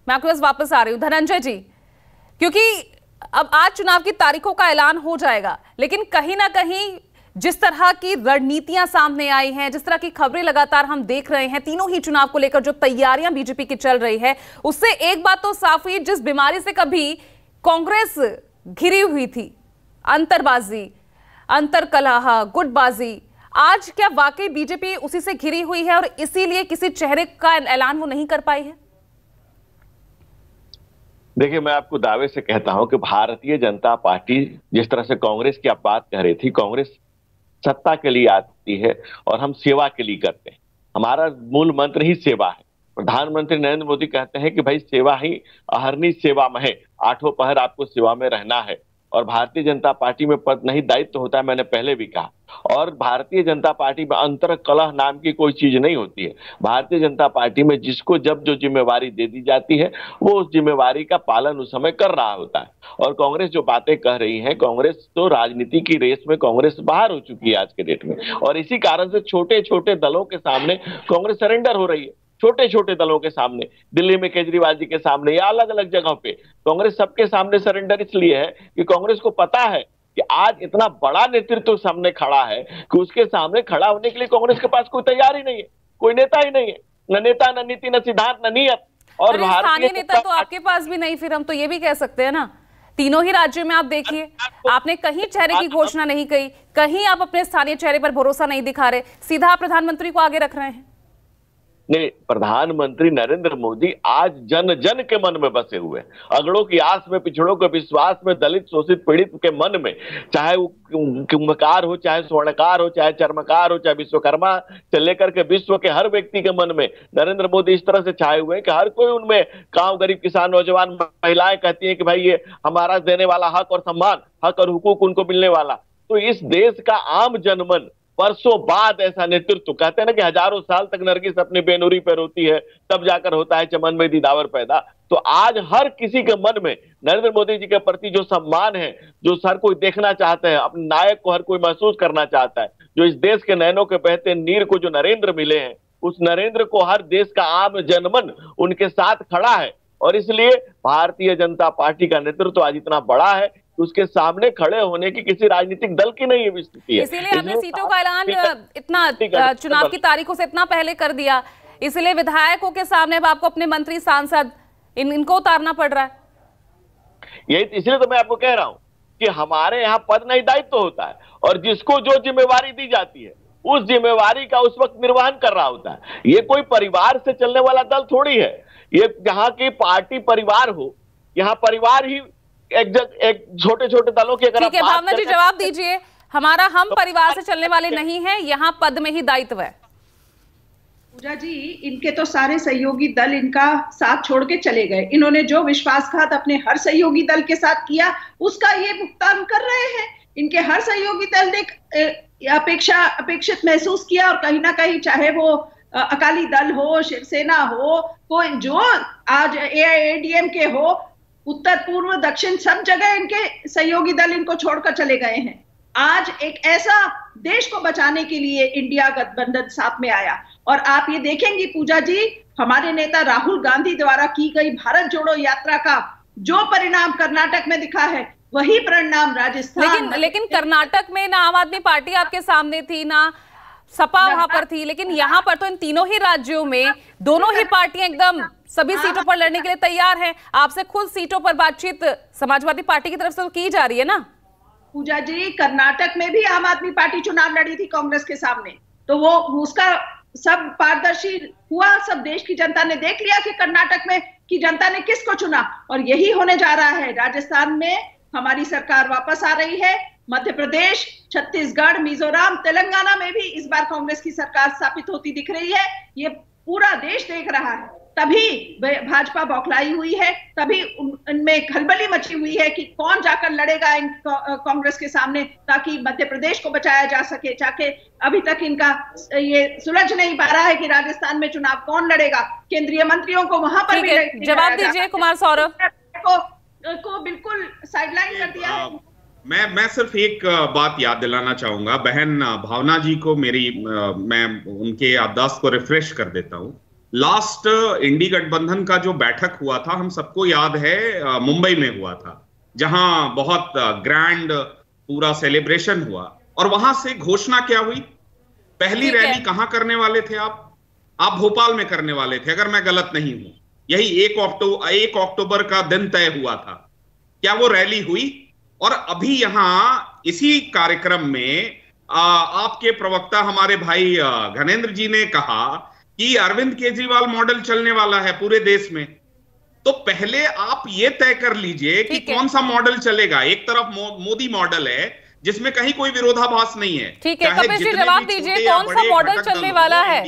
मैं आपके पास वापस आ रही हूं धनंजय जी, क्योंकि अब आज चुनाव की तारीखों का ऐलान हो जाएगा, लेकिन कहीं ना कहीं जिस तरह की रणनीतियां सामने आई हैं, जिस तरह की खबरें लगातार हम देख रहे हैं, तीनों ही चुनाव को लेकर जो तैयारियां बीजेपी की चल रही है, उससे एक बात तो साफ हुई, जिस बीमारी से कभी कांग्रेस घिरी हुई थी, अंतरबाजी, अंतरकलह, गुटबाजी, आज क्या वाकई बीजेपी उसी से घिरी हुई है और इसीलिए किसी चेहरे का ऐलान वो नहीं कर पाई है? देखिए, मैं आपको दावे से कहता हूं कि भारतीय जनता पार्टी जिस तरह से कांग्रेस की आप बात कह रही थी, कांग्रेस सत्ता के लिए आती है और हम सेवा के लिए करते हैं। हमारा मूल मंत्र ही सेवा है। प्रधानमंत्री नरेंद्र मोदी कहते हैं कि भाई सेवा ही अहरनी सेवा में है, आठों पहर आपको सेवा में रहना है। और भारतीय जनता पार्टी में पद नहीं दायित्व होता है, मैंने पहले भी कहा। और भारतीय जनता पार्टी में अंतर कलह नाम की कोई चीज नहीं होती है। भारतीय जनता पार्टी में जिसको जब जो जिम्मेवारी दे दी जाती है वो उस जिम्मेवारी का पालन उस समय कर रहा होता है। और कांग्रेस जो बातें कह रही है, कांग्रेस तो राजनीति की रेस में कांग्रेस बाहर हो चुकी है आज के डेट में, और इसी कारण से छोटे छोटे दलों के सामने कांग्रेस सरेंडर हो रही है। छोटे छोटे दलों के सामने, दिल्ली में केजरीवाल जी के सामने या अलग अलग जगहों पे कांग्रेस सबके सामने सरेंडर इसलिए है कि कांग्रेस को पता है कि आज इतना बड़ा नेतृत्व सामने खड़ा है कि उसके सामने खड़ा होने के लिए कांग्रेस के पास कोई तैयार ही नहीं है, कोई नेता ही नहीं है, न नेता, न नीति, न सिद्धांत, न नीयत। और स्थानीय नेता तो आपके पास भी नहीं, फिर हम तो ये भी कह सकते हैं ना, तीनों ही राज्यों में आप देखिए, आपने कहीं चेहरे की घोषणा नहीं की, कहीं आप अपने स्थानीय चेहरे पर भरोसा नहीं दिखा रहे, सीधा प्रधानमंत्री को आगे रख रहे हैं। नहीं, प्रधानमंत्री नरेंद्र मोदी आज जन जन के मन में बसे हुए हैं। अगड़ों की आस में, पिछड़ों के विश्वास में, दलित, शोषित, पीड़ित के मन में, चाहे वो कुंभकार हो, चाहे स्वर्णकार हो, चाहे चर्मकार हो, चाहे विश्वकर्मा से लेकर के विश्व के हर व्यक्ति के मन में नरेंद्र मोदी इस तरह से छाए हुए हैं कि हर कोई उनमें, गांव, गरीब, किसान, नौजवान, महिलाएं कहती हैं कि भाई ये हमारा देने वाला हक और सम्मान, हक और हुकूक उनको मिलने वाला। तो इस देश का आम जनमन वर्षों बाद ऐसा नेतृत्व, कहते हैं ना कि हजारों साल तक नरगिस अपनी बेनुरी पे रोती है, तब जाकर होता है चमन में दीदावर पैदा। तो आज हर किसी के मन में नरेंद्र मोदी जी के प्रति जो सम्मान है, जो हर कोई देखना चाहते हैं, अपने नायक को हर कोई महसूस करना चाहता है, जो इस देश के नैनों के बहते नीर को जो नरेंद्र मिले हैं, उस नरेंद्र को हर देश का आम जनमन उनके साथ खड़ा है। और इसलिए भारतीय जनता पार्टी का नेतृत्व आज इतना बड़ा है, उसके सामने खड़े होने की किसी राजनीतिक दल की नहीं है स्थिति है। इसीलिए आपने सीटों का ऐलान इतना चुनाव की तारीखों से इतना पहले कर दिया, इसलिए विधायकों के सामने अब आपको अपने मंत्री, सांसद इनको उतारना पड़ रहा है। यही इसलिए तो मैं आपको कह रहा हूं कि हमारे यहाँ पद नहीं दायित्व होता है, और जिसको जो जिम्मेवारी दी जाती है उस जिम्मेवारी का उस वक्त निर्वहन कर रहा होता है। ये कोई परिवार से चलने वाला दल थोड़ी है, ये जहाँ की पार्टी परिवार हो, यहाँ परिवार ही एक छोटे छोटे दलों की। ठीक है भावना जी, जवाब दीजिए। हमारा हम परिवार से चलने वाले नहीं हैं, यहाँ पद में ही दायित्व है। पूजा जी, इनके तो सारे सहयोगी दल इनका साथ छोड़ के चले गए। इन्होंने जो विश्वासघात अपने हर सहयोगी दल के साथ किया उसका ये भुगतान कर रहे हैं। इनके हर सहयोगी दल ने अपेक्षित महसूस किया, और कहीं ना कहीं चाहे वो अकाली दल हो, शिवसेना हो, कोई जो आज AIADMK हो, उत्तर पूर्व दक्षिण सब जगह इनके सहयोगी दल इनको छोड़कर चले गए हैं। आज एक ऐसा देश को बचाने के लिए इंडिया गठबंधन साथ में आया। और आप ये देखेंगी पूजा जी, हमारे नेता राहुल गांधी द्वारा की गई भारत जोड़ो यात्रा का जो परिणाम कर्नाटक में दिखा है, वही परिणाम राजस्थान। लेकिन कर्नाटक में ना आम आदमी पार्टी आपके सामने थी, ना सपा वहां पर थी, लेकिन यहाँ पर तो इन तीनों ही राज्यों में दोनों ही पार्टियां एकदम सभी सीटों पर लड़ने के लिए तैयार हैं। आपसे खुद सीटों पर बातचीत समाजवादी पार्टी की तरफ से तो की जा रही है ना? पूजा जी, कर्नाटक में भी आम आदमी पार्टी चुनाव लड़ी थी कांग्रेस के सामने, तो वो उसका सब पारदर्शी हुआ। सब देश की जनता ने देख लिया कि कर्नाटक में की जनता ने किसको चुना, और यही होने जा रहा है। राजस्थान में हमारी सरकार वापस आ रही है, मध्य प्रदेश, छत्तीसगढ़, मिजोरम, तेलंगाना में भी इस बार कांग्रेस की सरकार स्थापित होती दिख रही है। ये पूरा देश देख रहा है। तभी भाजपा बौखलाई हुई है, तभी उनमें खलबली मची हुई है कि कौन जाकर लड़ेगा कांग्रेस के सामने, ताकि मध्य प्रदेश को बचाया जा सके। जाके अभी तक इनका ये सुलझ नहीं पा रहा है कि राजस्थान में चुनाव कौन लड़ेगा। केंद्रीय मंत्रियों को वहां पर भी जवाब दीजिए कुमार सौरभ को बिल्कुल साइडलाइन कर दिया है। मैं सिर्फ एक बात याद दिलाना चाहूंगा बहन भावना जी को, मैं उनके याददाश्त को रिफ्रेश कर देता हूं लास्ट इंडी गठबंधन का जो बैठक हुआ था, हम सबको याद है, मुंबई में हुआ था, जहां बहुत ग्रैंड पूरा सेलिब्रेशन हुआ। और वहां से घोषणा क्या हुई? पहली रैली कहां करने वाले थे आप भोपाल में करने वाले थे, अगर मैं गलत नहीं हूं। यही 1 अक्टूबर का दिन तय हुआ था। क्या वो रैली हुई? और अभी यहां इसी कार्यक्रम में आपके प्रवक्ता हमारे भाई घनेंद्र जी ने कहा कि अरविंद केजरीवाल मॉडल चलने वाला है पूरे देश में। तो पहले आप ये तय कर लीजिए कि कौन सा मॉडल चलेगा। एक तरफ मोदी मॉडल है जिसमें कहीं कोई विरोधाभास नहीं है। ठीक है, कपिल जी जवाब दीजिए, कौन सा मॉडल चलने वाला है?